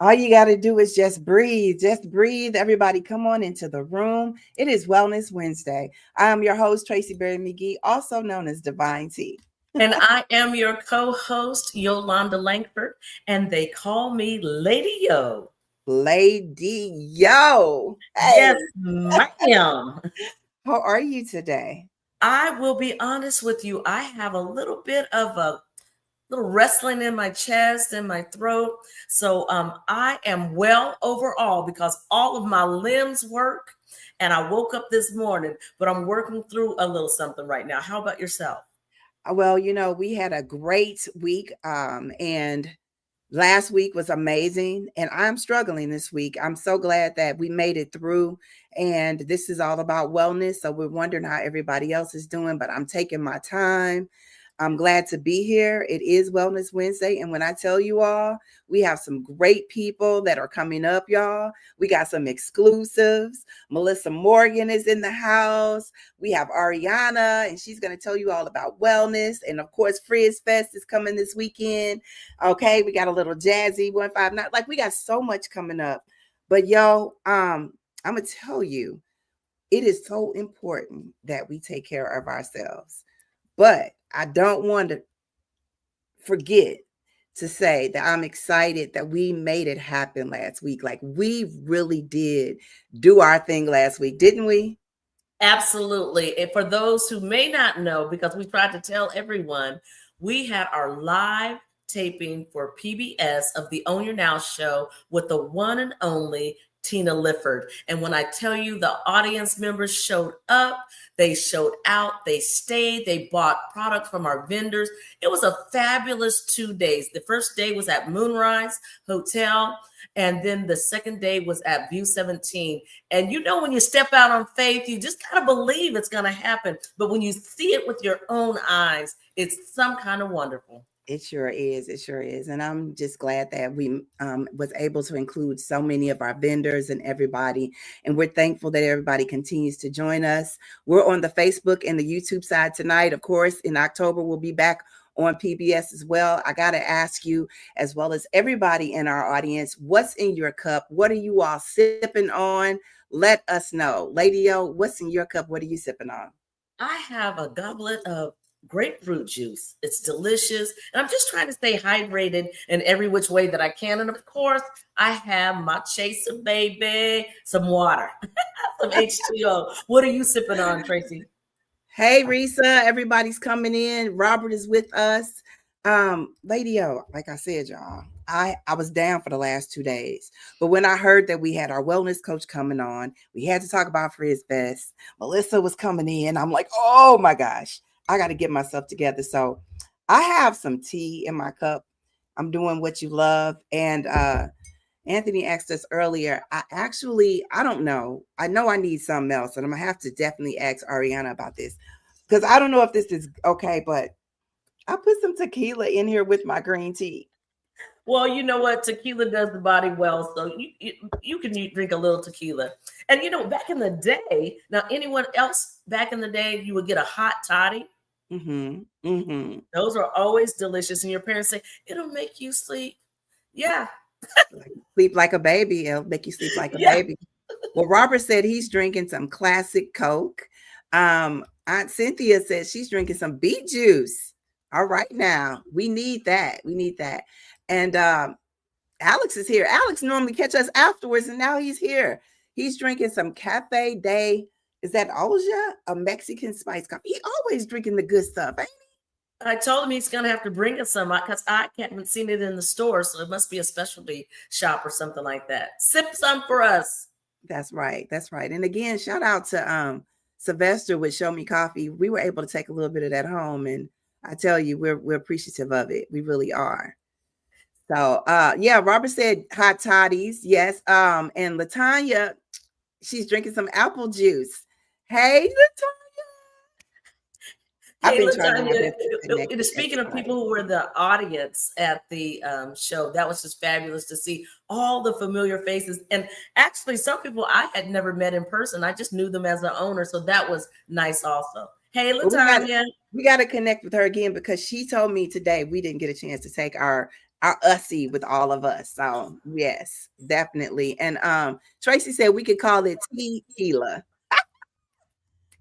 All you got to do is just breathe. Just breathe. Everybody, come on into the room. It is Wellness Wednesday. I am your host, Tracy Berry McGee, also known as Divine T. And I am your co-host, Yolanda Langford, and they call me Lady Yo. Lady Yo. Hey, Yes, ma'am. how are you today? I will be honest with you. I have a little bit of a little wrestling in my chest and my throat. So I am well overall because all of my limbs work. And I woke up this morning, but I'm working through a little something right now. How about yourself? Well, we had a great week, and last week was amazing, and I'm struggling this week. I'm so glad that we made it through, and this is all about wellness. So we're wondering how everybody else is doing, but I'm taking my time. I'm glad to be here. It is Wellness Wednesday. And when I tell you all, we have some great people that are coming up, y'all. We got some exclusives. Meli'sa Morgan is in the house. We have Adrianna, and she's going to tell you all about wellness. And of course, Frizz Fest is coming this weekend. Okay, we got a little jazzy 159. Like, we got so much coming up. But yo, I'm gonna tell you, it is so important that we take care of ourselves. But I don't want to forget to say that I'm excited that we made it happen last week. Like, we really did do our thing last week, didn't we? Absolutely. And for those who may not know, because we tried to tell everyone, we had our live taping for PBS of the Own Your Now show with the one and only Tina Lifford. And when I tell you the audience members showed up, they showed out, they stayed, they bought product from our vendors. It was a fabulous 2 days. The first day was at Moonrise Hotel. And then the second day was at View 17. And when you step out on faith, you just gotta believe it's gonna happen. But when you see it with your own eyes, it's some kind of wonderful. It sure is. It sure is. And I'm just glad that we was able to include so many of our vendors and everybody. And we're thankful that everybody continues to join us. We're on the Facebook and the YouTube side tonight. Of course, in October, we'll be back on PBS as well. I got to ask you, as well as everybody in our audience, what's in your cup? What are you all sipping on? Let us know. Lady O, what's in your cup? What are you sipping on? I have a goblet of grapefruit juice. It's delicious. And I'm just trying to stay hydrated in every which way that I can. And of course, I have my chaser, baby, some water, some H2O. What are you sipping on, Tracy? Hey, Risa, everybody's coming in. Robert is with us. Lady O, like I said, y'all, I was down for the last 2 days. But when I heard that we had our wellness coach coming on, we had to talk about Frizz Fest. Melissa was coming in. I'm like, oh my gosh, I got to get myself together. So I have some tea in my cup. I'm doing what you love. And Anthony asked us earlier. I don't know. I know I need something else, and I'm gonna have to definitely ask Adrianna about this because I don't know if this is okay, but I put some tequila in here with my green tea. Well, you know what? Tequila does the body well. So you can drink a little tequila. And back in the day, now anyone else back in the day, you would get a hot toddy. Mm-hmm. Mm-hmm. Those are always delicious. And your parents say, it'll make you sleep. Yeah. Sleep like a baby. It'll make you sleep like a Yeah. baby. Well, Robert said he's drinking some classic Coke. Aunt Cynthia said she's drinking some beet juice. All right, now we need that. We need that. And Alex is here. Alex normally catch us afterwards, and now he's here. He's drinking some Cafe de, is that Oja? A Mexican spice coffee. He always drinking the good stuff, ain't he? I told him he's going to have to bring us some because I haven't seen it in the store. So it must be a specialty shop or something like that. Sip some for us. That's right. That's right. And again, shout out to Sylvester with Show Me Coffee. We were able to take a little bit of that home, and I tell you, we're appreciative of it. We really are. So yeah, Robert said hot toddies. Yes. And Latanya, she's drinking some apple juice. Hey, Latanya. Hey, Latanya, speaking of people who were the audience at the show, that was just fabulous to see all the familiar faces. And actually, some people I had never met in person. I just knew them as the owner. So that was nice also. Hey, Latanya. We got to connect with her again because she told me today we didn't get a chance to take our our ussy with all of us. So yes, definitely. And Tracy said we could call it tequila.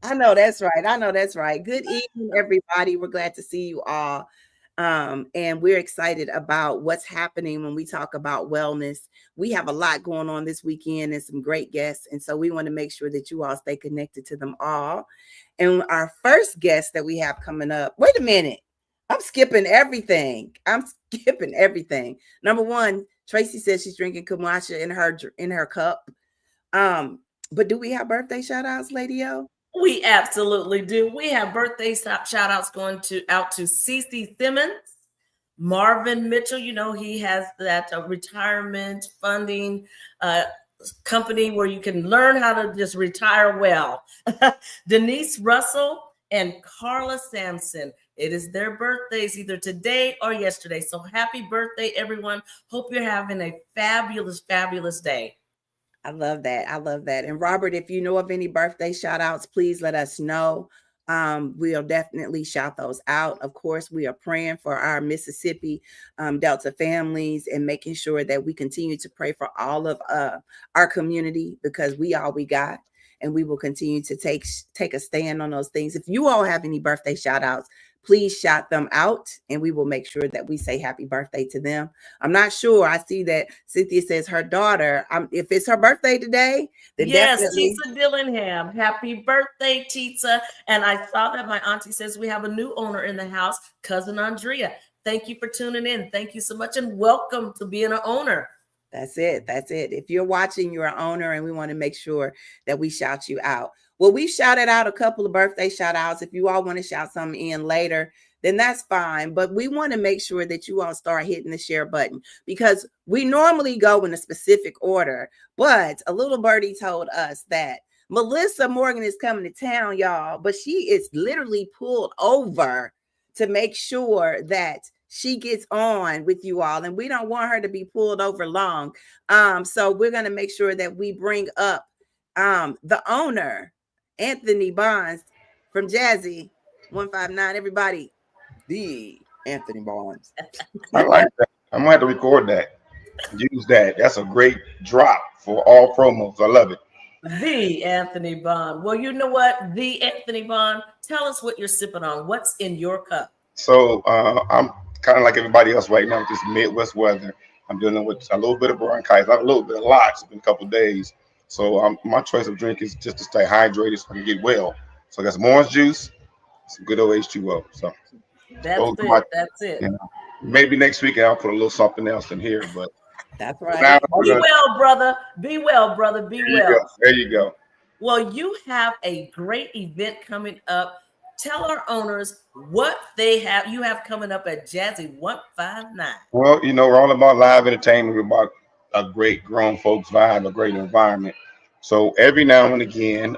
I know that's right. I know that's right. Good evening, everybody. We're glad to see you all. And we're excited about what's happening when we talk about wellness. We have a lot going on this weekend and some great guests. And so we want to make sure that you all stay connected to them all. And our first guest that we have coming up, wait a minute. I'm skipping everything. I'm skipping everything. Number one, Tracy says she's drinking Kamacha in her cup. But do we have birthday shout outs, Lady O? We absolutely do. We have birthday shout outs going out to Cece Simmons, Marvin Mitchell. You know, he has that retirement funding company where you can learn how to just retire well. Denise Russell and Carla Sampson. It is their birthdays either today or yesterday. So happy birthday, everyone. Hope you're having a fabulous, fabulous day. I love that. I love that. And Robert, if you know of any birthday shout outs, please let us know. We'll definitely shout those out. Of course, we are praying for our Mississippi Delta families and making sure that we continue to pray for all of our community, because we got, and we will continue to take a stand on those things. If you all have any birthday shout outs, please shout them out and we will make sure that we say happy birthday to them. I'm not sure. I see that Cynthia says her daughter, if it's her birthday today, then yes, definitely. Tisa Dillingham. Happy birthday, Tisa. And I saw that my auntie says we have a new owner in the house, Cousin Andrea. Thank you for tuning in. Thank you so much and welcome to being an owner. That's it. That's it. If you're watching, you're an owner, and we want to make sure that we shout you out. Well, we shouted out a couple of birthday shout outs. If you all want to shout something in later, then that's fine. But we want to make sure that you all start hitting the share button, because we normally go in a specific order. But a little birdie told us that Meli'sa Morgan is coming to town, y'all. But she is literally pulled over to make sure that she gets on with you all, and we don't want her to be pulled over long. So we're going to make sure that we bring up the owner, Anthony Bonds from Jazzy 159. Everybody, the Anthony Bonds. I like that. I'm gonna have to record that. Use that. That's a great drop for all promos. I love it. The Anthony Bond. Well, you know what? The Anthony Bond. Tell us what you're sipping on. What's in your cup? So I'm kind of like everybody else right now with this Midwest weather. I'm dealing with a little bit of bronchitis, not a little bit, a lot. It's been a couple of days. So my choice of drink is just to stay hydrated so I can get well. So I got some orange juice, some good old H2O. So that's it. That's it. You know, maybe next week I'll put a little something else in here, but that's right. Be well, brother. Be well, brother. Be well. There you go. Well, you have a great event coming up. Tell our owners what you have coming up at Jazzy 159. Well, you know, we're all about live entertainment. We're about a great grown folks vibe, a great environment. So every now and again,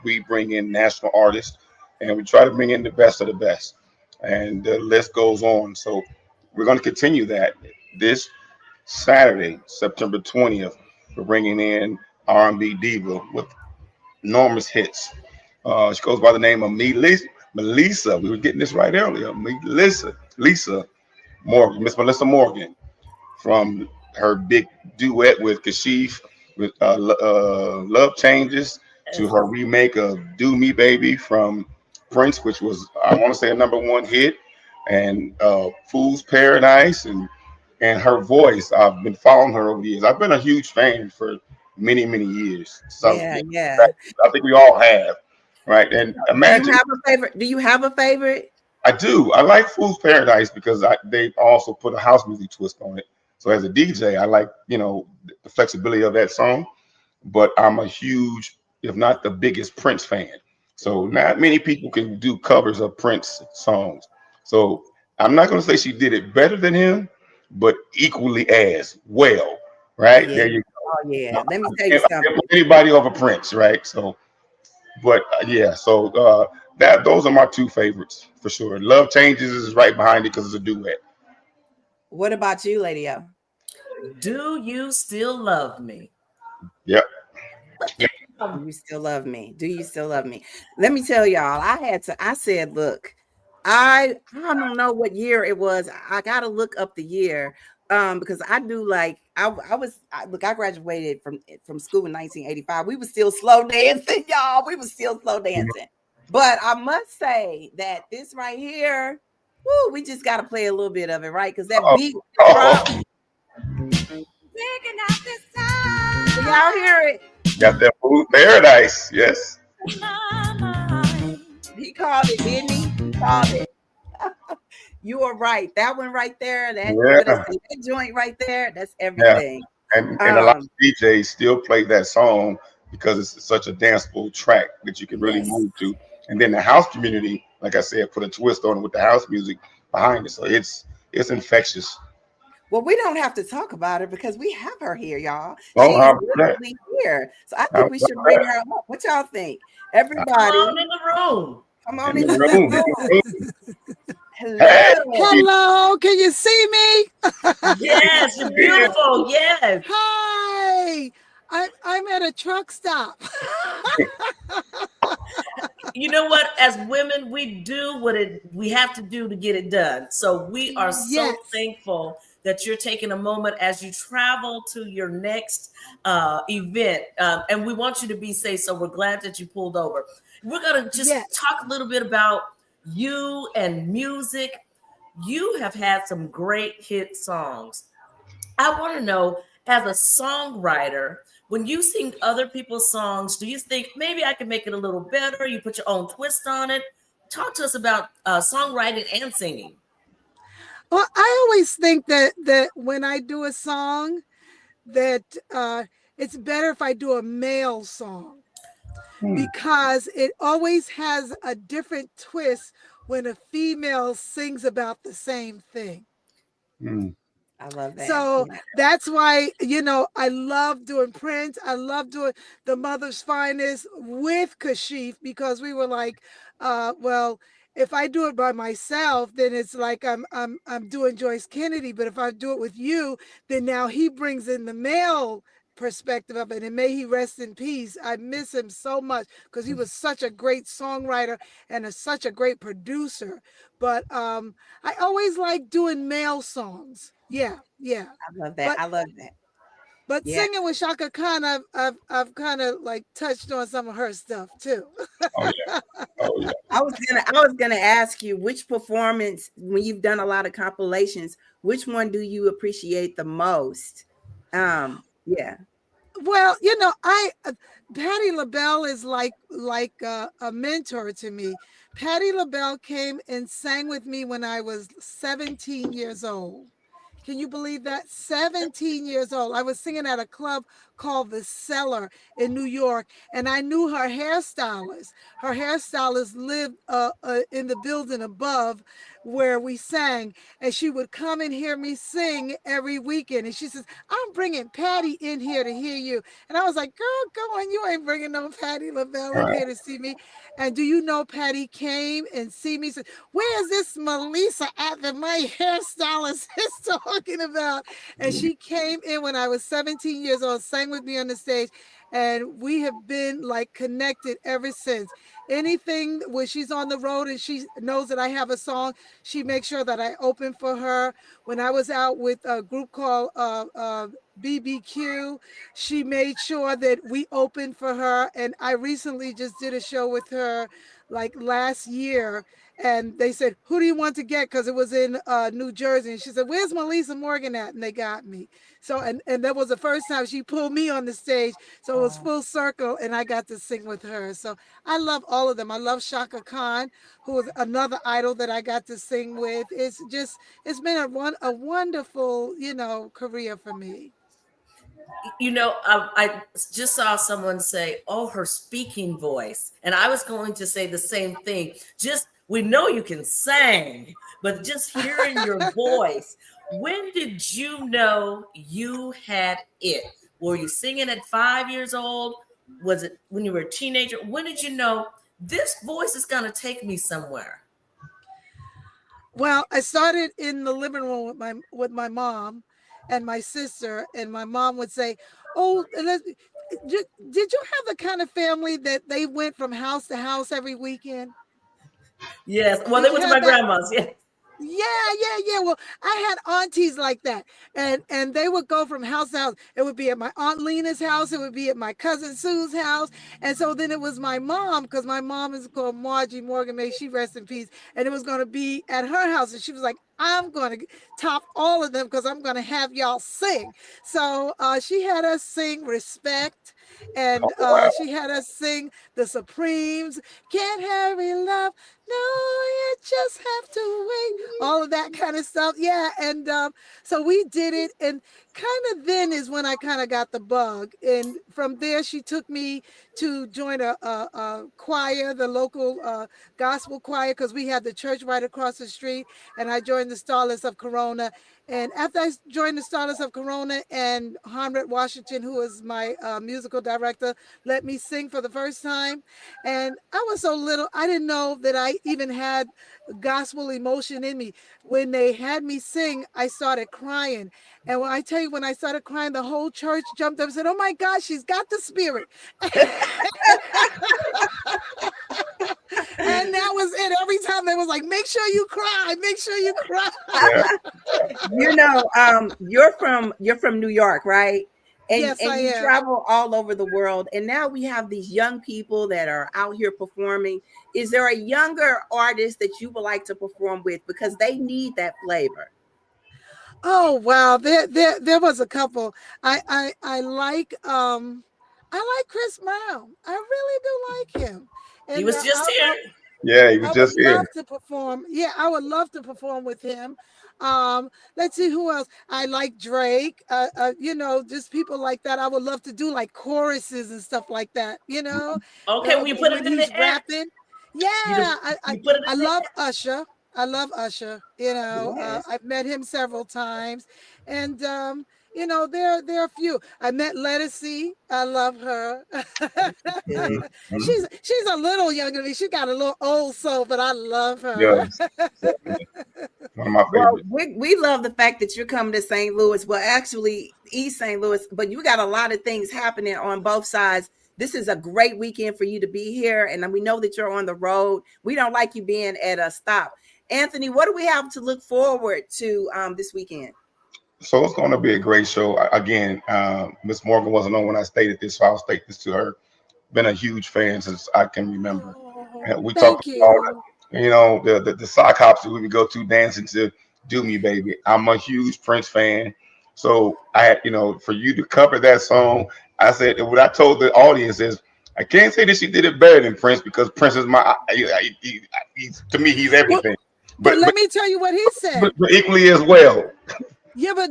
we bring in national artists, and we try to bring in the best of the best. And the list goes on. So we're going to continue that. This Saturday, September 20th, we're bringing in R&B diva with enormous hits. She goes by the name of Meli'sa. We were getting this right earlier. Meli'sa Morgan, Miss Meli'sa Morgan, from her big duet with Kashif with Love Changes, to her remake of Do Me Baby from Prince, which was, I want to say, a #1 hit, and Fool's Paradise, and her voice. I've been following her over the years. I've been a huge fan for many, many years. So Yeah. I think we all have. Right. And imagine. Do you have a favorite? Do you have a favorite? I do. I like Fool's Paradise because they also put a house music twist on it. So as a DJ, I like, the flexibility of that song. But I'm a huge, if not the biggest, Prince fan. So not many people can do covers of Prince songs. So I'm not going to say she did it better than him, but equally as well. Right? Yeah. There you go. Oh, yeah. Let me tell you something. Anybody over Prince, right? So. But those are my two favorites for sure. Love Changes is right behind it because it's a duet. What about you, Lady O? Do you still love me? Yep. Do you still love me? Do you still love me? Let me tell y'all, I said, look, I don't know what year it was. I got to look up the year, Because I do like I graduated from school in 1985. We were still slow dancing, y'all. We were still slow dancing. But I must say that this right here, woo, we just got to play a little bit of it, right? Because that Oh, beat oh, drop. Can y'all hear it? got that food paradise. Yes. He called it, didn't he? He called it. You are right. That one right there, that what is Yeah. it? That joint right there, that's Yeah. everything. And a lot of DJs still play that song because it's such a danceable track that you can really Yes. move to. And then the house community, like I said, put a twist on it with the house music behind it. So it's infectious. Well, we don't have to talk about her because we have her here, y'all. She Oh, is how about that? literally here. So I How think we about should bring that? her up. What y'all think? Come Everybody, on in the room. come on In the into the room. In room. the room. Hey, Hello. Hello, can you see me? Yes, you're yeah. beautiful. Yes. Hi. I'm at a truck stop. You know what? As women, we do what we have to do to get it done. So we are so Yes. thankful that you're taking a moment as you travel to your next event, and we want you to be safe. So we're glad that you pulled over. We're gonna just Yes. talk a little bit about you and music. You have had some great hit songs. I want to know, as a songwriter, when you sing other people's songs, do you think maybe I can make it a little better? You put your own twist on it. Talk to us about songwriting and singing. Well, I always think that when I do a song, that it's better if I do a male song Hmm. because it always has a different twist when a female sings about the same thing. Hmm. I love that. So Yeah. that's why, I love doing Prince. I love doing The Mother's Finest with Kashif because we were like, well, if I do it by myself, then it's like I'm doing Joyce Kennedy. But if I do it with you, then now he brings in the male perspective of it. And may he rest in peace. I miss him so much because he was such a great songwriter and such a great producer. But I always like doing male songs. Yeah, yeah. I love that. But I love that. but Yeah. singing with Shaka Khan, I've kind of like touched on some of her stuff too. Oh yeah. Oh yeah. I was gonna ask you which performance, when you've done a lot of compilations, which one do you appreciate the most? Yeah. Well, I Patti LaBelle is like a mentor to me. Patti LaBelle came and sang with me when I was 17 years old. Can you believe that? 17 years old. I was singing at a club called The Cellar in New York, and I knew her hairstylist. Her hairstylist lived in the building above where we sang, and she would come and hear me sing every weekend. And she says, I'm bringing Patty in here to hear you. And I was like, girl, come on, you ain't bringing no Patti LaBelle All in right. here to see me. And do you know Patty came and see me? Said, where's this Meli'sa at that my hairstylist is talking about? And she came in when I was 17 years old, sang with me on the stage, and we have been like connected ever since. Anything when she's on the road and she knows that I have a song, she makes sure that I open for her. When I was out with a group called BBQ, she made sure that we opened for her. And I recently just did a show with her like last year, and they said, who do you want to get? Because it was in New Jersey. And she said, where's Meli'sa Morgan at? And they got me. So, and that was the first time she pulled me on the stage. So it was Oh, full circle, and I got to sing with her. So I love all of them. I love Shaka Khan, who was another idol that I got to sing with. It's been a wonderful, career for me. I just saw someone say, "Oh, her speaking voice," and I was going to say the same thing. Just we know you can sing, but just hearing your voice. When did you know you had it? Were you singing at 5 years old? Was it when you were a teenager? When did you know this voice is going to take me somewhere? Well, I started in the living room with my mom and my sister, and my mom would say, "Oh, did you have the kind of family that they went from house to house every weekend? Yes. Well, they Did you went to have my that?" grandma's. Yes. Yeah. Well, I had aunties like that, and they would go from house to house. It would be at my aunt Lena's house. It would be at my cousin Sue's house, and so then it was my mom, because my mom is called Margie Morgan. May she rest in peace. And it was going to be at her house, and she was like, "I'm going to top all of them because I'm going to have y'all sing." So she had us sing "Respect," and Oh, wow. she had us sing the Supremes. Can't hurry love. No, you just have to wait. All of that kind of stuff. Yeah. And so we did it. And kind of then is when I kind of got the bug. And from there, she took me to join a choir, the local gospel choir, because we had the church right across the street. And I joined the Starlets of Corona. And after I joined the Starlets of Corona, and Honred Washington, who was my musical director, let me sing for the first time. And I was so little, I didn't know that I even had gospel emotion in me. When they had me sing, I started crying. And when I tell you, when I started crying, the whole church jumped up and said, "Oh my gosh, she's got the spirit." And that was it. Every time they was like, "Make sure you cry, make sure you cry." Yeah. You're from New York, right? And Yes, I you am. travel all over the world, and now we have these young people that are out here performing. Is there a younger artist that you would like to perform with, because they need that flavor? Oh wow, there was a couple. I like Chris Brown. I really do like him, He and was just here. Yeah, he was I would just here. love to perform. Yeah, I would love to perform with him. Let's see who else. I like Drake. Just people like that. I would love to do like choruses and stuff like that. Okay, well, you put When it in the he's air. rapping. Yeah, You you put it I in the love air. Usher. I love Usher. Yes. I've met him several times, and there are a few. I met Lettucey. I love her. Good. Mhm. She's a little younger than me. She got a little old soul, but I love her. Yes, definitely. One of my Well, favorites. we love the fact that you're coming to St. Louis. Well, actually, East St. Louis, but you got a lot of things happening on both sides. This is a great weekend for you to be here, and we know that you're on the road. We don't like you being at a stop. Anthony, what do we have to look forward to this weekend? So it's going to be a great show. Again, Miss Morgan wasn't on when I stated this, so I'll state this to her. Been a huge fan since I can remember. Oh, And we talked thank about you. the sock hops that we would go to dancing to "Do Me Baby." I'm a huge Prince fan, so I had for you to cover that song. I said what I told the audience is I can't say that she did it better than Prince because Prince is he's to me he's Well, everything, but but let but, me tell you what he said. but equally as well. Yeah, but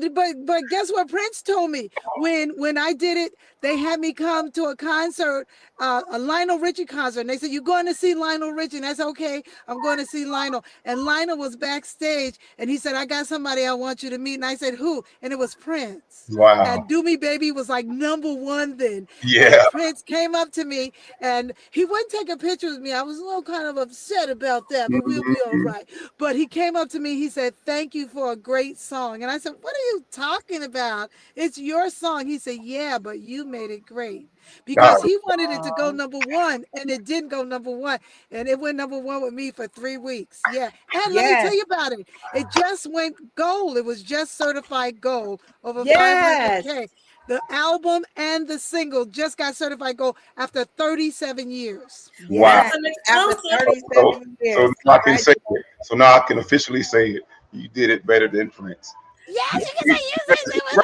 guess what Prince told me when I did it? They had me come to a concert, a Lionel Richie concert, and they said, "You're going to see Lionel Richie," and I said, "Okay, I'm going to see Lionel." And Lionel was backstage, and he said, "I got somebody I want you to meet," and I said, "Who?" And it was Prince. Wow. And "Do Me Baby" was like number one then. Yeah. And Prince came up to me, and he wouldn't take a picture with me. I was a little kind of upset about that, but we'll be all Mhm. right. But he came up to me. He said, "Thank you for a great song." And I said, "What are you talking about? It's your song." He said, "Yeah, but you made it great." God. Because he wanted it to go Oh, number one, and it didn't go number one. And it went number one with me for 3 weeks. Yeah. And let me tell yes, you about it. It just went gold. It was just certified gold, over yes, 500K. The album and the single just got certified gold after 37 years. Wow. That's yes. an After exclusive. So, 37 so years, now I can say congratulations. it. So now I can officially say it. You did it better than Prince. Yes, you can say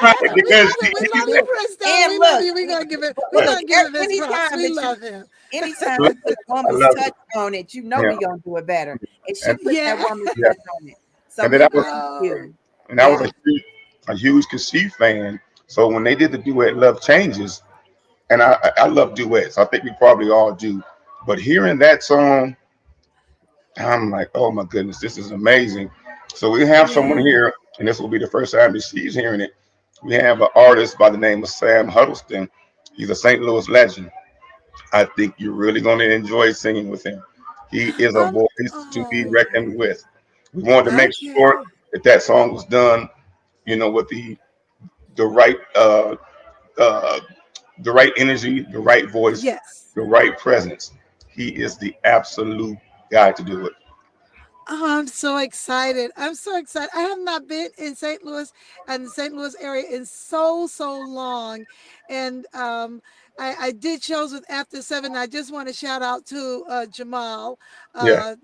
Right, we because love it. We love you, Look, Prince. Though and we love look, you. We're look. gonna give him his props. Anytime We that you, love him. anytime you put a I woman's love it. touch on it, Yeah, we gonna do it better. And she and put that Yeah. woman's yeah, touch on it. So and then we I was thank Oh, you. and I was Yeah. a huge Kashif fan. So when they did the duet "Love Changes," and I love duets. I think we probably all do. But hearing that song, I'm like, oh my goodness, this is amazing. So we have someone yeah. here, and this will be the first time that she's hearing it. We have an artist by the name of Sam Huddleston. He's a St. Louis legend. I think you're really going to enjoy singing with him. He is a Um. voice to be Oh. reckoned with. We wanted to make sure Okay. that that song was done, with the right uh, the right energy, the right voice, Yes. the right presence. He is the absolute guy to do it. Oh, I'm so excited. I'm so excited. I have not been in St. Louis and the St. Louis area in so long. And I did shows with After Seven. I just want to shout out to Jamal, Yeah.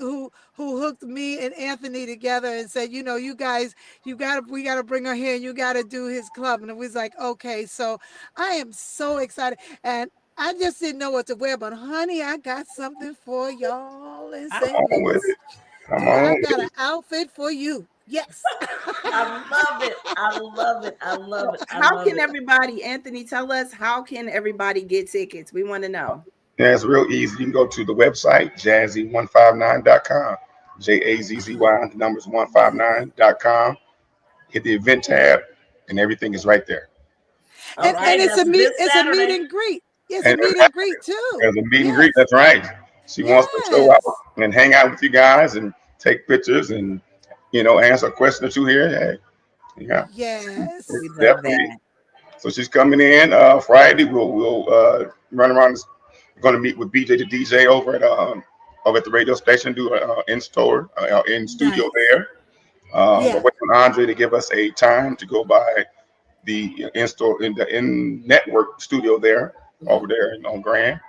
who hooked me and Anthony together and said, you know, you guys, we gotta bring her here and you gotta do his club. And it was like, okay, so I am so excited. And I just didn't know what to wear, but honey, I got something for y'all in Come St. on with Louis. it. Come Do on I with got an it. outfit for you? Yes. I love it. I love it. I love So it. I how love can it. everybody, Anthony, tell us how can everybody get tickets? We want to know. Yeah, it's real easy. You can go to the website, jazzy159.com. JAZZY, the numbers Yeah. 159.com. Hit the event tab, and everything is right there. All And right, that's this it's a meet Saturday. and greet. It's a And meet and greet too. there's a meet and greet. Yes. That's right. She wants to show out Yes. and hang out with you guys and take pictures and answer a question or two here. Hey, yeah, Yes. We love definitely. that. So she's coming in Friday. We'll run around. We're going to meet with BJ the DJ over at the radio station. Do an in studio Nice. there. We're Yeah. waiting on Andre to give us a time to go by the in-store in the in network studio there over Mhm. there on Grand.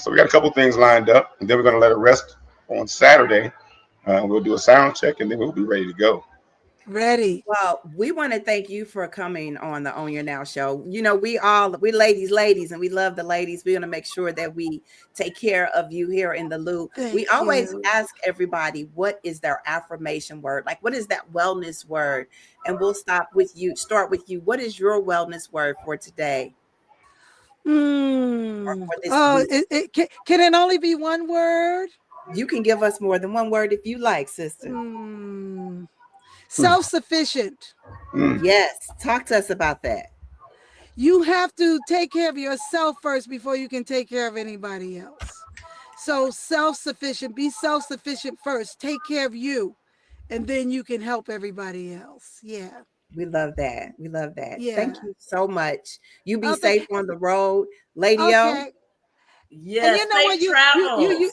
So we got a couple things lined up, and then we're going to let it rest on Saturday. We'll do a sound check, and then we'll be ready to go. Ready. Well, we want to thank you for coming on the Own Your Now show. You know, we ladies, and we love the ladies. We want to make sure that we take care of you here in the loop. We Thank always you. ask everybody, what is their affirmation word? Like, what is that wellness word? And we'll start with you. What is your wellness word for today or Mm. for this Oh, week? can it only be one word? You can give us more than one word if you like, sister. Mm. Hmm. Self-sufficient. Mm. Yes. Talk to us about that. You have to take care of yourself first before you can take care of anybody else. So self-sufficient, be self-sufficient first. Take care of you, and then you can help everybody else. Yeah. We love that. We love that. Thank Yeah. you so much. You be Okay. safe on the road, Lady O. Okay. And Yes, you know safe what? You travels.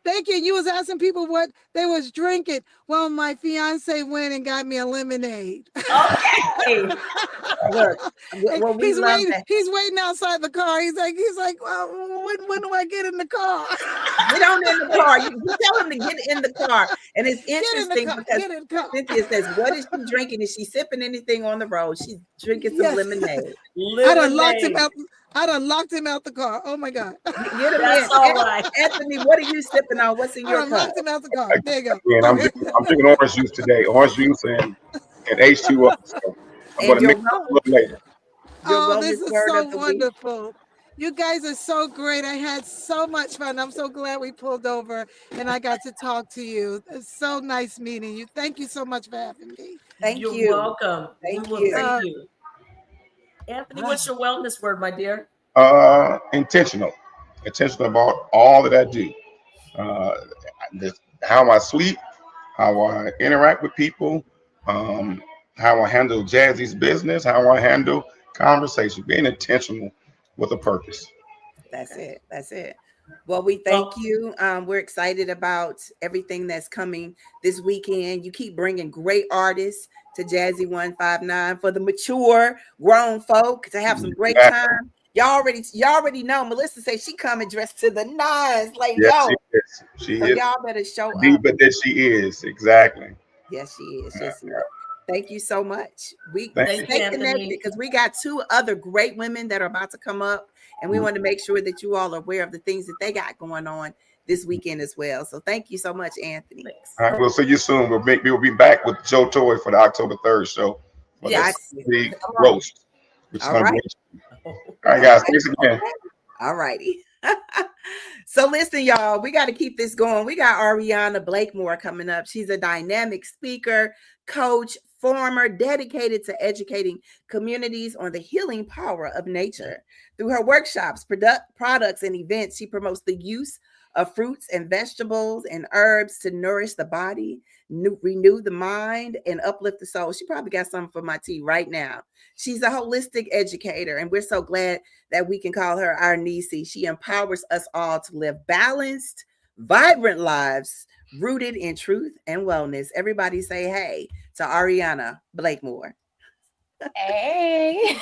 thank you. You was asking people what they was drinking. Well, my fiance went and got me a lemonade. Okay. Look, And well, we love that. He's waiting outside the car. He's like, well, when do I get in the car? Get on in the car. You tell him to get in the car. And it's Get in the interesting car. because Get in the car. Cynthia says, what is she drinking? Is she sipping anything on the road? She's drinking some Yes. lemonade. I done locked him Lemonade. out. I done locked him out the car. Oh my God. Get him That's in. all right. Anthony, what are you sipping on? What's in I your done cup? locked him out the car. There you go. Again, Okay. I'm drinking orange juice today. Orange juice and H2O. So I'm going And to mix it up a little later. your Oh, this wellness is word so of the week. wonderful. You guys are so great. I had so much fun. I'm so glad we pulled over and I got to talk to you. It's so nice meeting you. Thank you so much for having me. Thank You're you. welcome. We Thank will you. thank Uh, you. Anthony, what's your wellness word, my dear? Intentional. Intentional about all that I do. Uh, how I sleep, how I interact with people, um, how I handle Jazzy's business, how I handle conversation. Being intentional with a purpose. That's it. That's it. Well, we thank Well, you. We're excited about everything that's coming this weekend. You keep bringing great artists to Jazzy 159 for the mature grown folk to have some great Exactly. time. Y'all already know. Melissa says she coming dressed to the nines, Lady Yes, she O. is. She So is y'all better show the up. diva that she is. Exactly. Yes, she is. Yes, she is. Thank you so much. We Thank thank you. you, stay connected Anthony. because we got two other great women that are about to come up, and we want to make sure that you all are aware of the things that they got going on this weekend as well. So thank you so much, Anthony. Thanks. All right, we'll see you soon. We'll be back with Joe Toy for the October 3rd show for the Got Yes. you. big Come on. roast, which is All going to right. be. All right, All guys. right. Thanks again. All righty. So listen, y'all, we got to keep this going. We got Adrianna Blakemore coming up. She's a dynamic speaker, coach, former, dedicated to educating communities on the healing power of nature. Through her workshops, products, and events, she promotes the use of fruits and vegetables and herbs to nourish the body, renew the mind, and uplift the soul. She probably got something for my tea right now. She's a holistic educator, and we're so glad that we can call her our Nisi. She empowers us all to live balanced, vibrant lives rooted in truth and wellness. Everybody say hey to Adrianna Blakemore. Hey.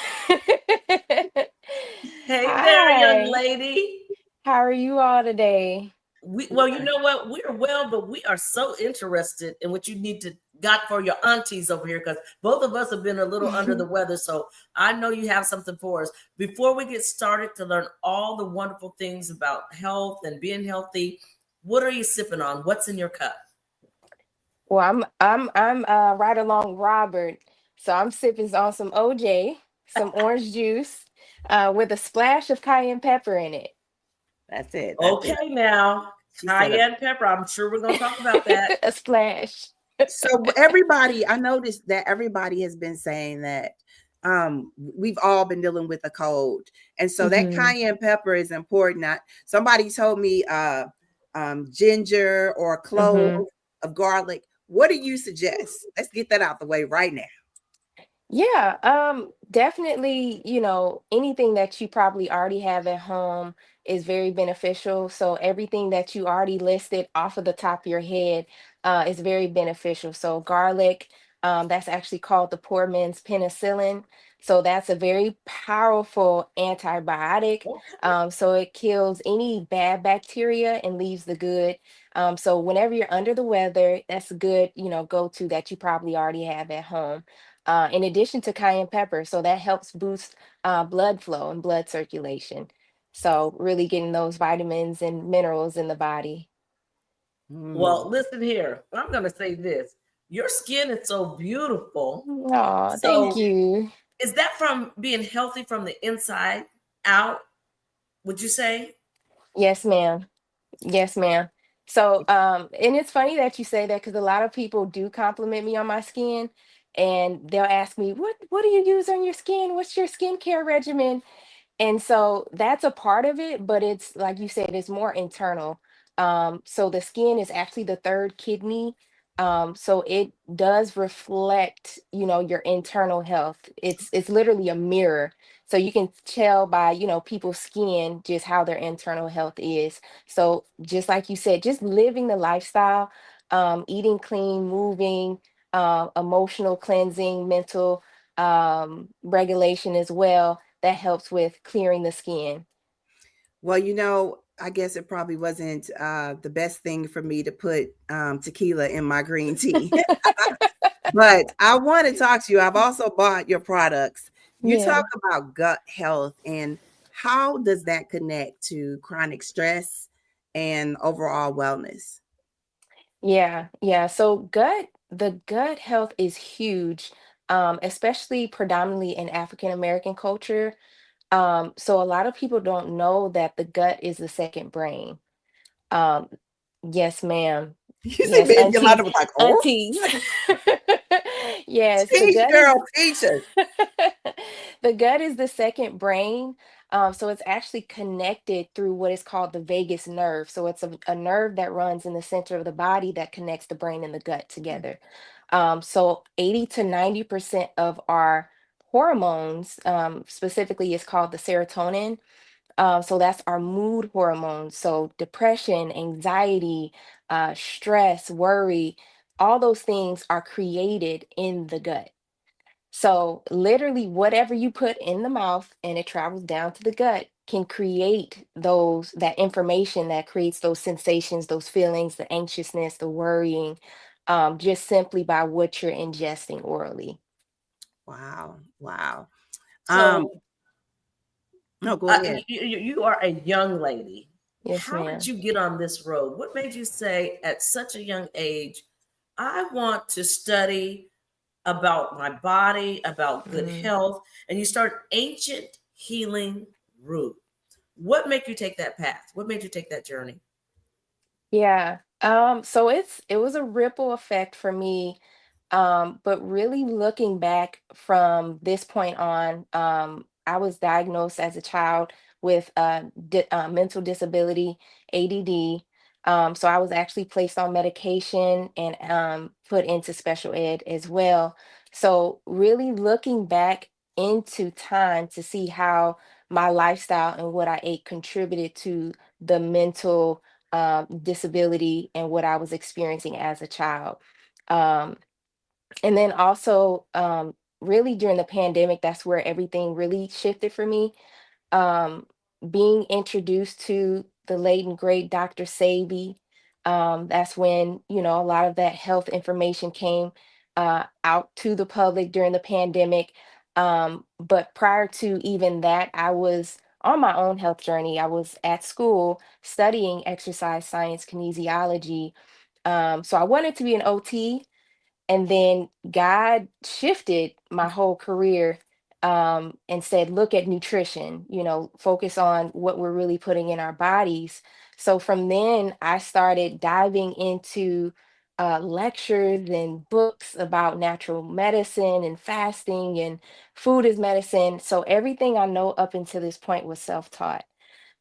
Hey there, young Hi. lady. How are you all today? Well, you know what? We're well, but we are so interested in what you need to got for your aunties over here because both of us have been a little under the weather. So I know you have something for us. Before we get started to learn all the wonderful things about health and being healthy, what are you sipping on? What's in your cup? Well, I'm right along Robert. So I'm sipping on some OJ, some orange juice, with a splash of cayenne pepper in it. That's it. That's it. Okay, now She said it. cayenne pepper. I'm sure we're going to talk about that. A splash. So everybody, I noticed that everybody has been saying that we've all been dealing with a cold, and so that Mhm. cayenne pepper is important. Somebody told me ginger or clove Mhm. of garlic. What do you suggest? Let's get that out the way right now. Yeah, definitely, anything that you probably already have at home is very beneficial. So everything that you already listed off of the top of your head is very beneficial. So garlic, that's actually called the poor man's penicillin. So that's a very powerful antibiotic. Okay. So it kills any bad bacteria and leaves the good. So whenever you're under the weather, that's a good, go-to that you probably already have at home, in addition to cayenne pepper. So that helps boost blood flow and blood circulation. So really getting those vitamins and minerals in the body. Mm. Well, listen here. I'm going to say this. Your skin is so beautiful. Oh, thank So, you. is that from being healthy from the inside out? Would you say? Yes, ma'am. Yes, ma'am. So, and it's funny that you say that because a lot of people do compliment me on my skin, and they'll ask me, "What do you use on your skin? What's your skincare regimen?" And so that's a part of it, but it's like you said, it's more internal. So the skin is actually the third kidney. So it does reflect, your internal health. It's literally a mirror. So you can tell by, people's skin just how their internal health is. So just like you said, just living the lifestyle, eating clean, moving, emotional cleansing, mental regulation as well, that helps with clearing the skin. Well, I guess it probably wasn't the best thing for me to put tequila in my green tea. But I want to talk to you. I've also bought your products. You talk Yeah. about gut health and how does that connect to chronic stress and overall wellness? Yeah, yeah. So the gut health is huge, especially predominantly in African American culture. So a lot of people don't know that the gut is the second brain. Um, yes, ma'am. You see, Yes, baby aunties, Yolanda was like, oh, aunties. Yes, the teach gut girl, is teach us. the gut is the second brain. So it's actually connected through what is called the vagus nerve. So it's a nerve that runs in the center of the body that connects the brain and the gut together. So 80 to 90% of our hormones, specifically, is called the serotonin. So that's our mood hormones. So depression, anxiety, stress, worry, all those things are created in the gut. So literally whatever you put in the mouth and it travels down to the gut can create that information that creates those sensations, those feelings, the anxiousness, the worrying, just simply by what you're ingesting orally. Wow. Wow. Um, So, no, go ahead. you are a young lady. Yes, How did ma'am. you get on this road? What made you say at such a young age, I want to study about my body, about good Mm. health, and you start ancient healing root? What made you take that path? What made you take that journey? Yeah. So it was a ripple effect for me. But really looking back from this point on, I was diagnosed as a child with mental disability, ADD. So I was actually placed on medication and put into special ed as well. So really looking back into time to see how my lifestyle and what I ate contributed to the mental disability and what I was experiencing as a child. Um, and then also, really during the pandemic, that's where everything really shifted for me. um, Being introduced to the late and great Dr. Sabi. That's when, a lot of that health information came out to the public during the pandemic. But prior to even that, I was on my own health journey. I was at school studying exercise science kinesiology. So I wanted to be an OT, and then God shifted my whole career, and said, look at nutrition, focus on what we're really putting in our bodies. So from then, I started diving into lectures and books about natural medicine and fasting and food as medicine. So everything I know up until this point was self taught.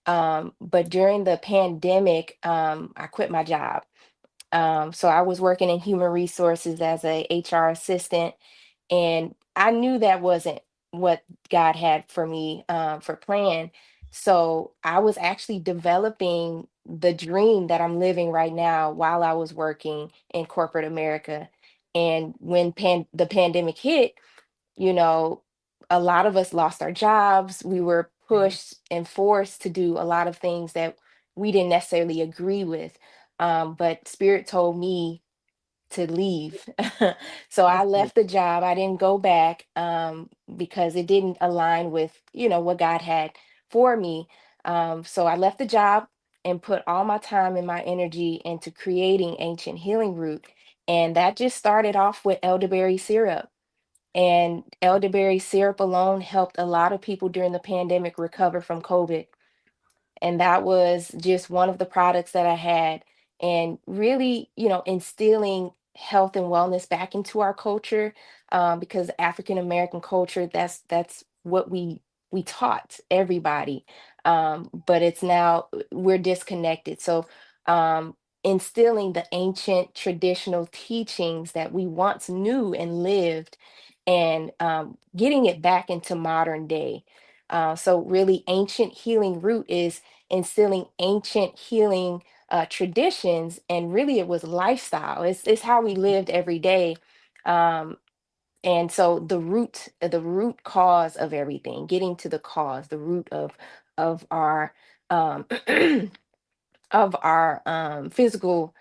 But during the pandemic, I quit my job. So I was working in human resources as a HR assistant, and I knew that wasn't what God had for me, for plan. So I was actually developing the dream that I'm living right now while I was working in corporate America. And when the pandemic hit, you know, a lot of us lost our jobs. We were pushed and forced to do a lot of things that we didn't necessarily agree with. But Spirit told me to leave. So I Mhm. left the job. I didn't go back, because it didn't align with, what God had for me. So I left the job and put all my time and my energy into creating Ancient Healing Root. And that just started off with elderberry syrup. And elderberry syrup alone helped a lot of people during the pandemic recover from COVID. And that was just one of the products that I had. And really, instilling health and wellness back into our culture, because African American culture, that's what we taught everybody. But it's now we're disconnected. So, instilling the ancient traditional teachings that we once knew and lived, and getting it back into modern day. So really, ancient healing root is instilling ancient healing traditions, and really it was lifestyle. It's how we lived every day. Um, and so the root cause of everything, getting to the cause, the root of our um, physical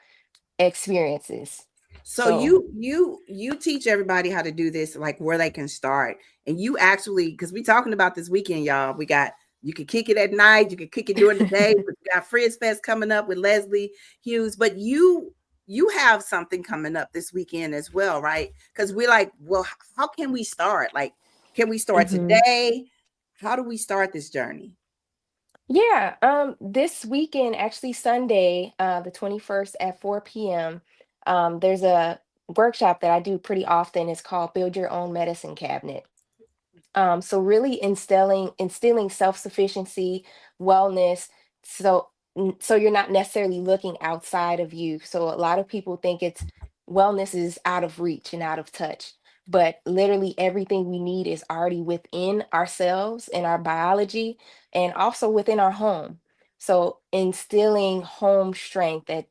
experiences. So So you teach everybody how to do this, like where they can start. And you actually, because we talking about this weekend, y'all. We got, you can kick it at night, you can kick it during the day. But we got Frizz Fest coming up with Leslie Hughes. But you have something coming up this weekend as well, right? Because we're like, well, how can we start? Like, can we start Mhm. today? How do we start this journey? Yeah, this weekend, actually Sunday, the 21st at 4 p.m., there's a workshop that I do pretty often. It's called Build Your Own Medicine Cabinet. So really instilling self-sufficiency, wellness, so so you're not necessarily looking outside of you. So a lot of people think it's wellness is out of reach and out of touch, but literally everything we need is already within ourselves and our biology, and also within our home. So instilling home strength, that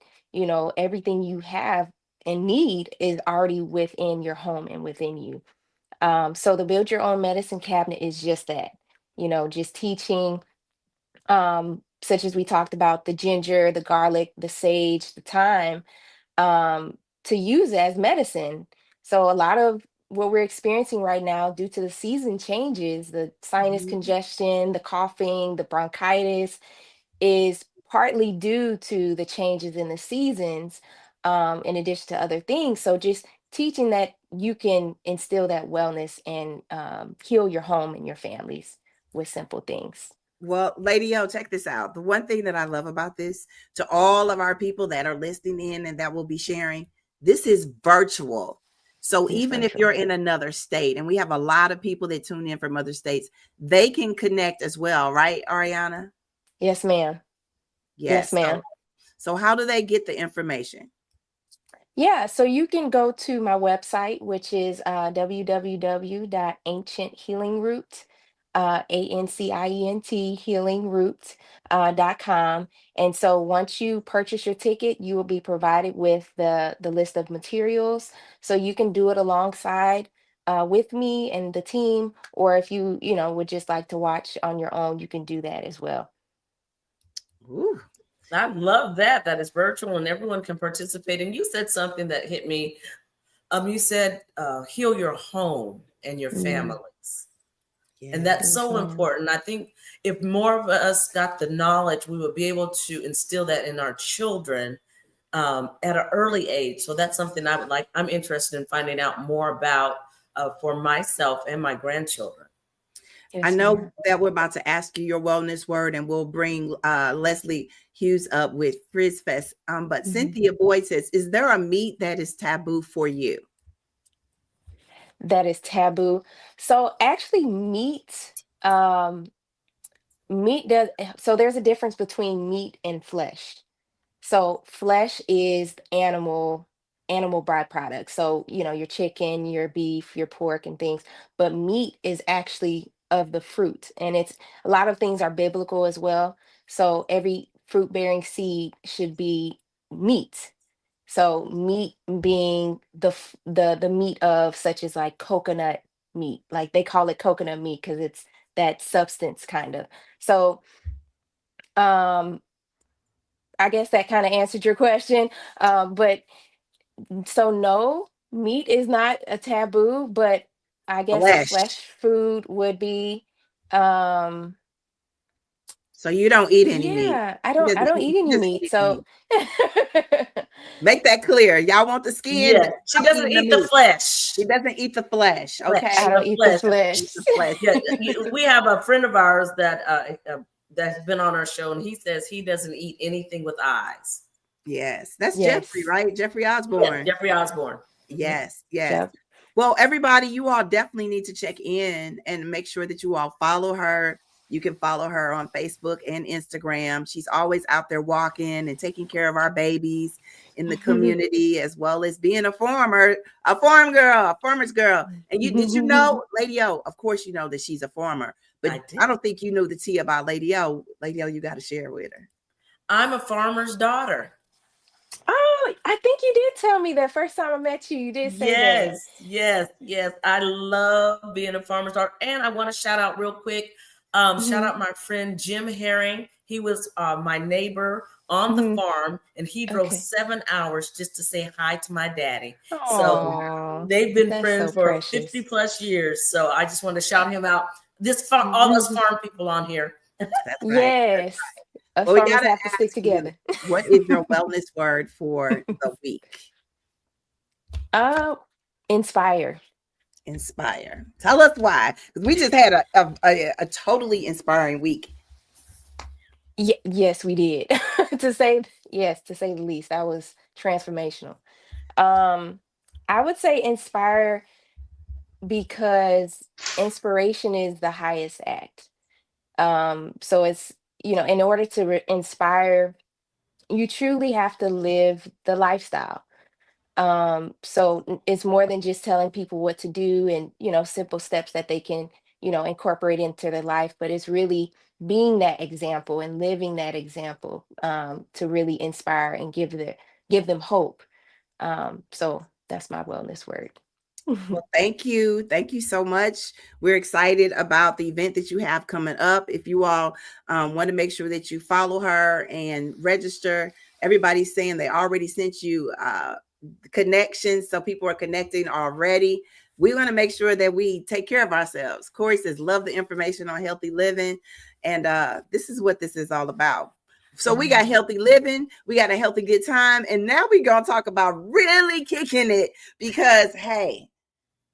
everything you have and need is already within your home and within you. So the Build Your Own Medicine Cabinet is just that, just teaching, such as we talked about, the ginger, the garlic, the sage, the thyme, to use as medicine. So a lot of what we're experiencing right now, due to the season changes, the sinus Mhm. congestion, the coughing, the bronchitis, is partly due to the changes in the seasons, in addition to other things. So just teaching that you can instill that wellness and heal your home and your families with simple things. Well, Lady O, check this out. The one thing that I love about this, to all of our people that are listening in and that will be sharing, this is virtual. So It's even if you're virtual. in another state, and we have a lot of people that tune in from other states, they can connect as well, right, Ariana? Yes, ma'am. Yes, Yes. So, ma'am. so how do they get the information? Yeah, so you can go to my website, which is www.ancienthealingroot.com. ANCIENT healingroots.com. And so once you purchase your ticket, you will be provided with the list of materials. So you can do it alongside with me and the team, or if you know, would just like to watch on your own, you can do that as well. Ooh. I love that it's virtual and everyone can participate. And you said something that hit me. You said heal your home and your families. Yeah. And that's so Yeah. important. I think if more of us got the knowledge, we would be able to instill that in our children at an early age. So that's something I'm interested in finding out more about for myself and my grandchildren. Yes, I know ma'am. that we're about to ask you your wellness word, and we'll bring Leslie Hughes up with Frizz Fest. But Cynthia Boyd says, is there a meat that is taboo for you? That is taboo. So actually meat does, so there's a difference between meat and flesh. So flesh is animal byproducts. So, you know, your chicken, your beef, your pork and things, but meat is actually of the fruit. And it's a lot of things are biblical as well. So every fruit bearing seed should be meat. So meat being the meat of such as like coconut meat. Like they call it coconut meat because it's that substance kind of. So um I guess that kind of answered your question. But so no, meat is not a taboo, but I guess Flesh. flesh food would be. Um, So you don't eat any meat. yeah, I She don't doesn't eat any eat meat. any So meat. Make that clear. Y'all want the skin, Yeah, but she I'm doesn't eating eat the meat. flesh. She doesn't eat the flesh. Okay. I don't The eat the flesh. flesh. Eat the flesh. Yeah, we have a friend of ours that's been on our show, and he says he doesn't eat anything with eyes. Yes. That's Yes. Jeffrey, right? Jeffrey Yeah, Osborne. Jeffrey Osborne. Yes. Yes. Yep. Well, everybody, you all definitely need to check in and make sure that you all follow her. You can follow her on Facebook and Instagram. She's always out there walking and taking care of our babies in the community, as well as being a farmer's girl. And did you know, Lady O? Of course, you know that she's a farmer, but I don't think you know the tea about Lady O. Lady O, you got to share with her. I'm a farmer's daughter. Oh, I think you did tell me that first time I met you. You did say that. Yes. I love being a farmer's daughter. And I want to shout out real quick. Shout out my friend Jim Herring. He was my neighbor on the farm, and he drove 7 hours just to say hi to my daddy. So they've been friends for 50 plus years. So I just want to shout him out. All us farm people on here. That's right. Yes. Us Well, we farmers gotta have to stick ask you, together. what is your wellness word for the week? Inspire. Inspire. Tell us why. Because we just had a totally inspiring week. Yes, we did. to say the least. That was transformational. I would say inspire because inspiration is the highest act. So it's, you know, in order to inspire, you truly have to live the lifestyle. So it's more than just telling people what to do and, you know, simple steps that they can, you know, incorporate into their life, but it's really being that example and living that example to really inspire and give them hope. So that's my wellness word. Well, thank you. Thank you so much. We're excited about the event that you have coming up. If you all want to make sure that you follow her and register, everybody's saying they already sent you connections. So people are connecting already. We want to make sure that we take care of ourselves. Corey says, love the information on healthy living. And this is what this is all about. So we got healthy living, we got a healthy good time. And now we're going to talk about really kicking it because, hey,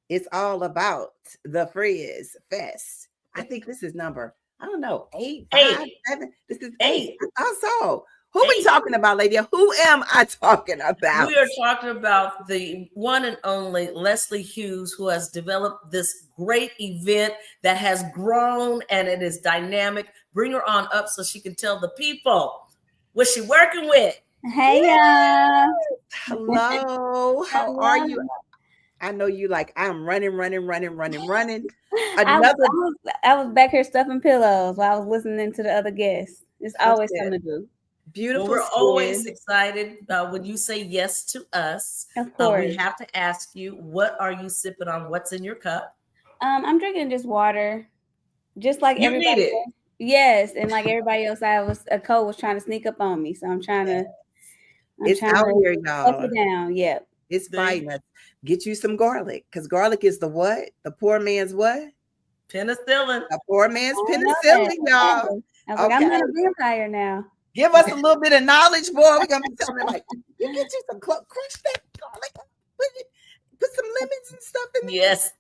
it's all about the Frizz Fest. I think this is number, I don't know, 8, 5, 7. This is 8. I thought so. Who are we talking about, lady? Who am I talking about? We are talking about the one and only Leslie Hughes, who has developed this great event that has grown and it is dynamic. Bring her on up so she can tell the people what she's working with. Hey, y'all. Hello. How are you? I know you like, I'm running. I was, Another I was I was back here stuffing pillows while I was listening to the other guests. It's always upset, something to do. Well, beautiful we're always skin. excited when you say yes to us. Of We course. have to ask you, what are you sipping on? What's in your cup? I'm drinking just water, just like You need everybody it. else. Yes, and like everybody else, a cold was trying to sneak up on me, so I'm It's trying out to here, bust y'all. it down. Yep. It's See? fighting us. Get you some garlic, because garlic is the what? The poor man's what? Penicillin. The poor man's I know that. penicillin, y'all. Okay. I was like, I'm Okay. not a vampire now. Give us a little bit of knowledge, boy. We're gonna be telling them like, you get you some crush that garlic, put some lemons and stuff in there. Yes.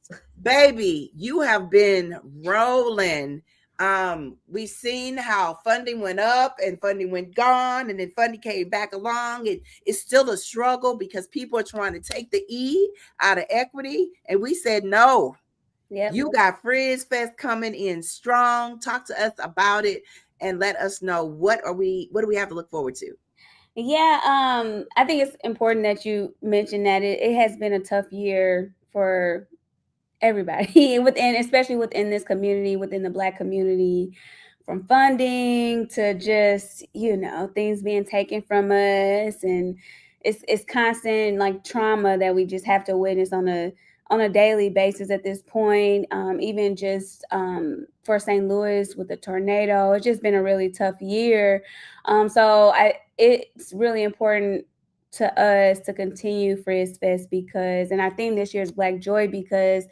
Baby, you have been rolling. We've seen how funding went up and funding went gone, and then funding came back along. It's still a struggle because people are trying to take the E out of equity, and we said no. Yep. You got Frizz Fest coming in strong. Talk to us about it and let us know what do we have to look forward to. Yeah, I think it's important that you mention that it has been a tough year for everybody especially within this community, within the Black community, from funding to just, things being taken from us, and it's constant like trauma that we just have to witness on a daily basis at this point. Even just for St. Louis with the tornado, it's just been a really tough year. So it's really important to us to continue Frizz Fest because, and I think this year's Black Joy, because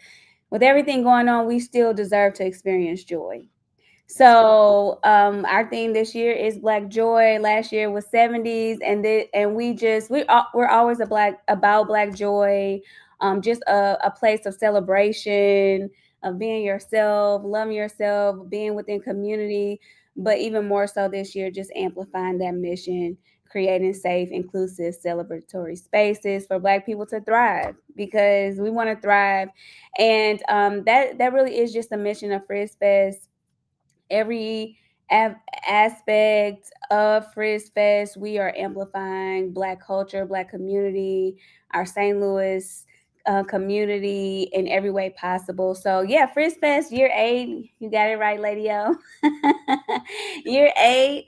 with everything going on, we still deserve to experience joy. So our theme this year is Black Joy. Last year was 70s, and we're always about Black joy, just a place of celebration, of being yourself, loving yourself, being within community, but even more so this year, just amplifying that mission, creating safe, inclusive, celebratory spaces for Black people to thrive, because we want to thrive, and that really is just the mission of Frizz Fest. Every aspect of Frizz Fest, we are amplifying Black culture, Black community, our St. Louis community in every way possible. So yeah, Frizz Fest year 8, you got it right, Lady O. Year 8,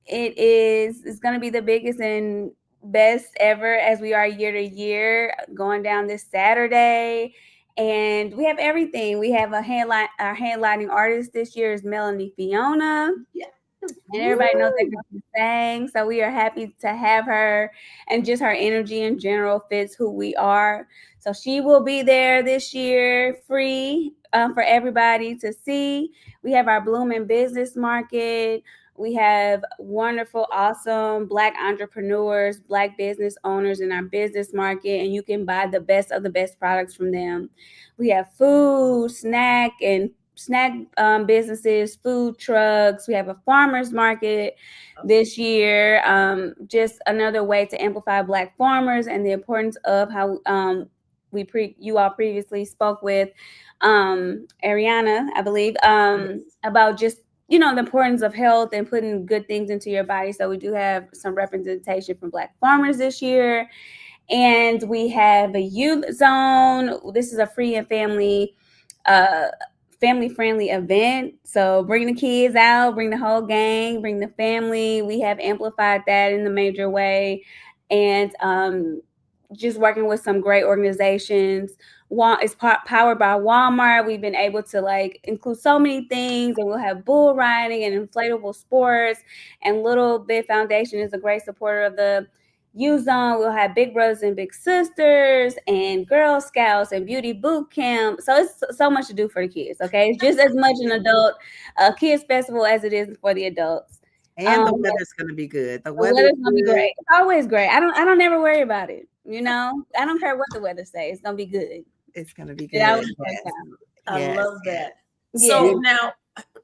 it's going to be the biggest and best ever, as we are year to year, going down this Saturday. And we have everything. We have our headlining artist this year is Melanie Fiona. Yeah. And everybody knows that girl can sing. So we are happy to have her, and just her energy in general fits who we are. So she will be there this year, free for everybody to see. We have our Blooming Business Market. We have wonderful, awesome Black entrepreneurs, Black business owners in our business market, and you can buy the best of the best products from them. We have food, snack businesses, food trucks. We have a farmers market this year. Just another way to amplify Black farmers and the importance of how you all previously spoke with Ariana, I believe, about just the importance of health and putting good things into your body. So we do have some representation from Black farmers this year. And we have a youth zone. This is a free and family friendly event. So bring the kids out, bring the whole gang, bring the family. We have amplified that in the major way. And just working with some great organizations. It's powered by Walmart. We've been able to include so many things, and we'll have bull riding and inflatable sports. And Little Bit Foundation is a great supporter of the Youth Zone. We'll have Big Brothers and Big Sisters and Girl Scouts and Beauty Boot Camp. So it's so much to do for the kids. Okay, it's just as much an adult kids festival as it is for the adults. And the weather's gonna be good. The weather's gonna be great. It's always great. I don't ever worry about it. I don't care what the weather says. It's gonna be good. It's gonna be good. I love that. Yeah. So now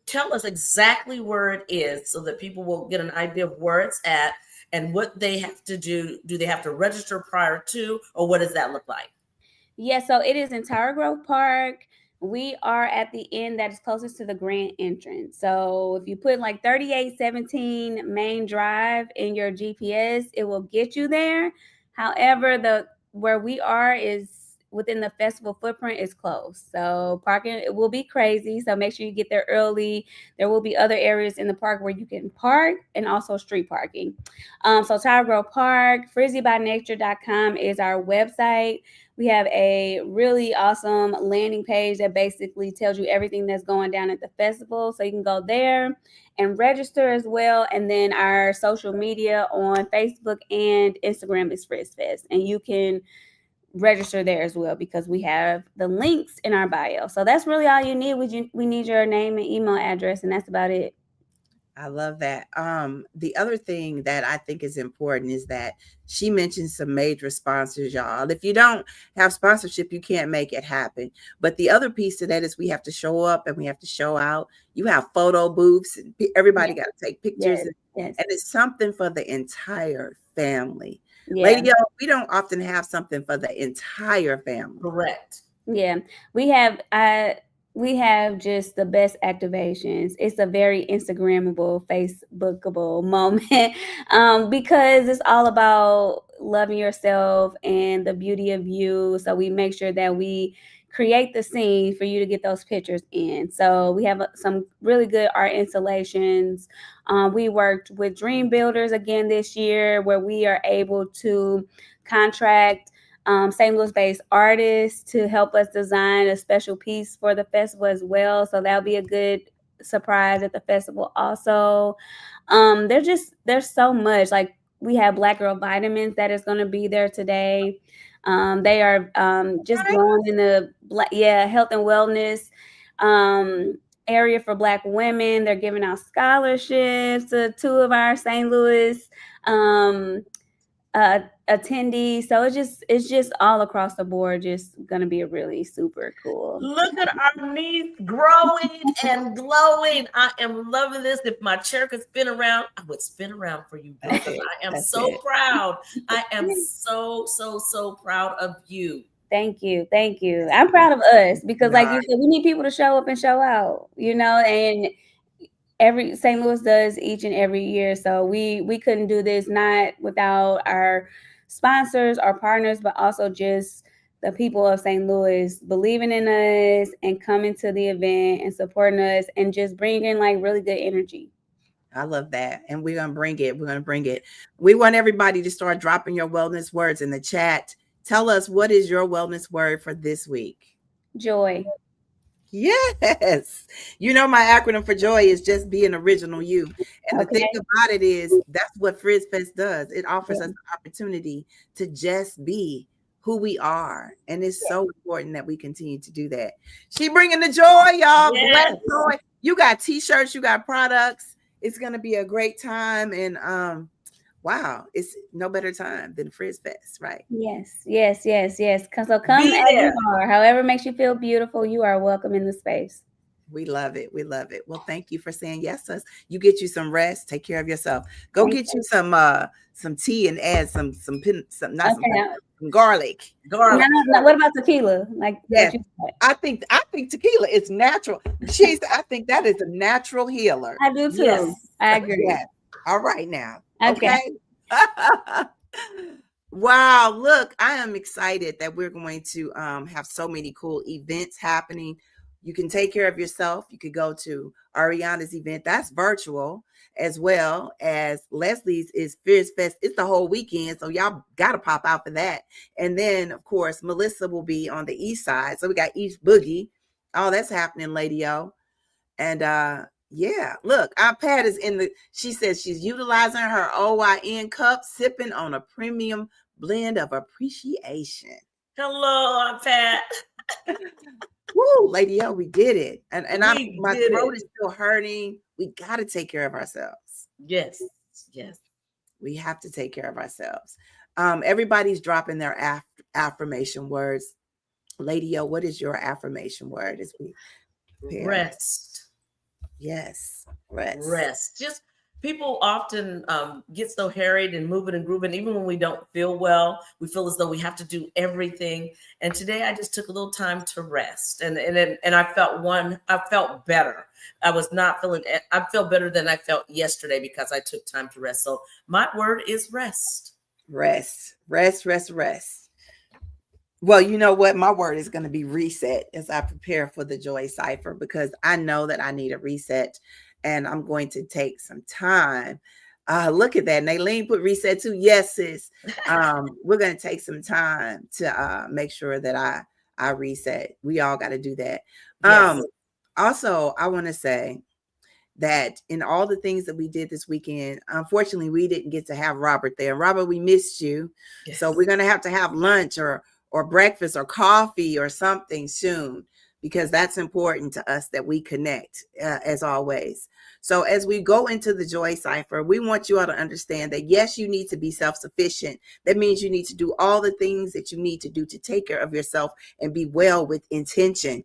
tell us exactly where it is so that people will get an idea of where it's at and what they have to do. Do they have to register prior to, or what does that look like? Yeah, so it is in Tower Grove Park. We are at the end that is closest to the grand entrance. So if you put 3817 Main Drive in your GPS, it will get you there. However, where we are is within the festival footprint is closed. So parking, it will be crazy. So make sure you get there early. There will be other areas in the park where you can park and also street parking. So Tower Grove Park, frizzybynature.com is our website. We have a really awesome landing page that basically tells you everything that's going down at the festival. So you can go there and register as well. And then our social media on Facebook and Instagram is FrizzFest. And you can register there as well because we have the links in our bio. So that's really all you need. We need your name and email address, and that's about it. I love that. The other thing that I think is important is that she mentioned some major sponsors, y'all. If you don't have sponsorship, you can't make it happen. But the other piece to that is we have to show up and we have to show out. You have photo booths, and everybody got to take pictures, Yes. and it's something for the entire family. Yeah. Lady, we don't often have something for the entire family. Correct. Yeah, we have just the best activations. It's a very Instagrammable, Facebookable moment because it's all about loving yourself and the beauty of you. So we make sure that we create the scene for you to get those pictures in. So we have some really good art installations. We worked with Dream Builders again this year, where we are able to contract St. Louis-based artists to help us design a special piece for the festival as well. So that'll be a good surprise at the festival also. There's so much. Like, we have Black Girl Vitamins that is going to be there today. They are just growing in the health and wellness area for Black women. They're giving out scholarships to 2 of our St. Louis attendees. So it's just all across the board, just gonna be a really super cool. Look at our knees growing and glowing. I am loving this. If my chair could spin around, I would spin around for you, girl, because I am so proud. I am so proud of you. Thank you. I'm proud of us because, like you said, we need people to show up and show out, and every St. Louis does each and every year. So we couldn't do this not without our sponsors, our partners, but also just the people of St. Louis believing in us and coming to the event and supporting us and just bringing like really good energy. I love that. And we're going to bring it. We want everybody to start dropping your wellness words in the chat. Tell us, what is your wellness word for this week? Joy. Yes. My acronym for joy is just be an original you. And the thing about it is that's what FrizzFest does. It offers us an opportunity to just be who we are. And it's so important that we continue to do that. She bringing the joy, y'all. Yes. Bless joy. You got t-shirts, you got products. It's going to be a great time. And wow, it's no better time than FrizzFest, right? Yes. So come as you are. However makes you feel beautiful, you are welcome in the space. We love it. Well, thank you for saying yes to us. You get you some rest. Take care of yourself. Go get you some tea and add some garlic. No, what about tequila? Like, yes, I think tequila is natural. I think that is a natural healer. I do too. Yes. I agree. Yes. All right now. Okay. Wow, look, I am excited that we're going to have so many cool events happening. You can take care of yourself. You could go to Ariana's event. That's virtual, as well as Leslie's is FrizzFest. It's the whole weekend, so y'all got to pop out for that. And then, of course, Meli'sa will be on the east side. So we got East Boogie. Oh, that's happening, Lady-O. And look, our Pat is she says she's utilizing her OYN cup, sipping on a premium blend of appreciation. Hello, I'm Pat. Woo, Lady-O, we did it. And my throat is still hurting. We got to take care of ourselves. Yes. We have to take care of ourselves. Everybody's dropping their affirmation words. Lady-O, what is your affirmation word as we prepare? Rest. Yes, rest. Just people often get so harried and moving and grooving. Even when we don't feel well, we feel as though we have to do everything. And today I just took a little time to rest, and I felt better. I felt better than I felt yesterday because I took time to rest. So my word is rest. Rest. Well, you know what? My word is going to be reset as I prepare for the Joy Cipher, because I know that I need a reset, and I'm going to take some time. Look at that. Naylene put reset too. Yes, sis. We're going to take some time to make sure that I reset. We all got to do that. Yes. Also, I want to say that in all the things that we did this weekend, unfortunately, we didn't get to have Robert there. Robert, we missed you. Yes. So we're going to have lunch or breakfast or coffee or something soon, because that's important to us that we connect as always. So as we go into the Joy Cipher, we want you all to understand that, yes, you need to be self-sufficient. That means you need to do all the things that you need to do to take care of yourself and be well with intention.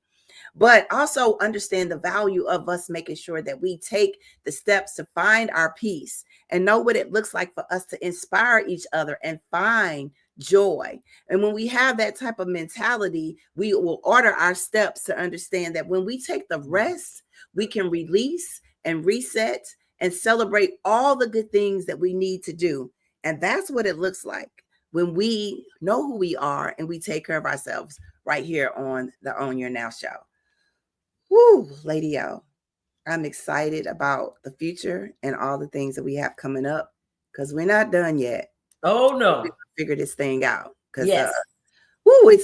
But also understand the value of us making sure that we take the steps to find our peace and know what it looks like for us to inspire each other and find joy. And when we have that type of mentality, we will order our steps to understand that when we take the rest, we can release and reset and celebrate all the good things that we need to do. And that's what it looks like when we know who we are and we take care of ourselves right here on the Own Your Now show. Woo, Lady O, I'm excited about the future and all the things that we have coming up, because we're not done yet. Oh no, we figure this thing out. Because yes,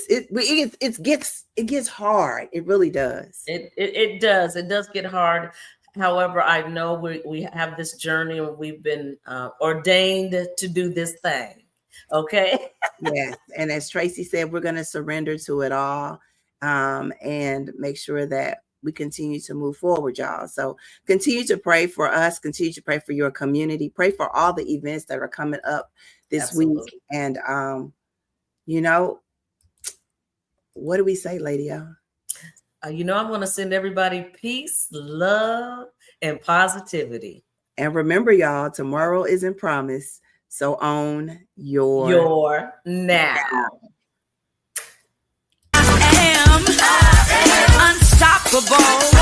it gets hard. It really does. It does. It does get hard. However, I know we have this journey and we've been ordained to do this thing. Okay. Yes, and as Tracy said, we're going to surrender to it all, and make sure that we continue to move forward, y'all. So continue to pray for us, continue to pray for your community, pray for all the events that are coming up this week. And you know, what do we say, Lady O? I'm going to send everybody peace, love, and positivity. And remember, y'all, tomorrow isn't promised. So own your now. I am unstoppable.